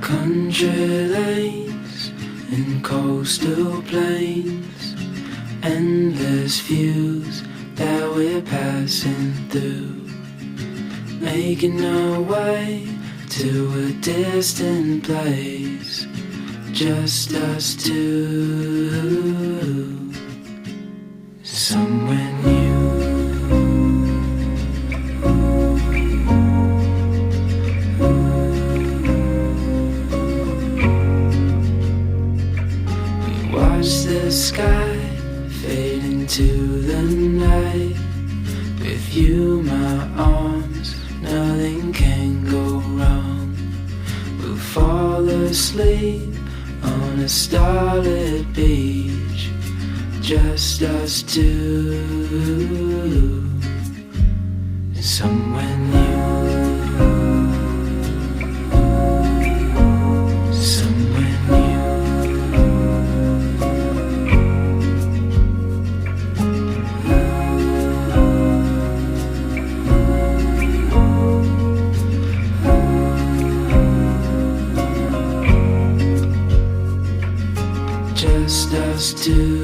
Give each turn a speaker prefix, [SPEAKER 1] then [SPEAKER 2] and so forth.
[SPEAKER 1] Country lanes and coastal plains, endless views that we're passing through, making our way to a distant place, just us two, somewhere new. Watch the sky fade into the night. With you, my arms, nothing can go wrong. We'll fall asleep on a starlit beach, just us two, somewhere new. Just us two.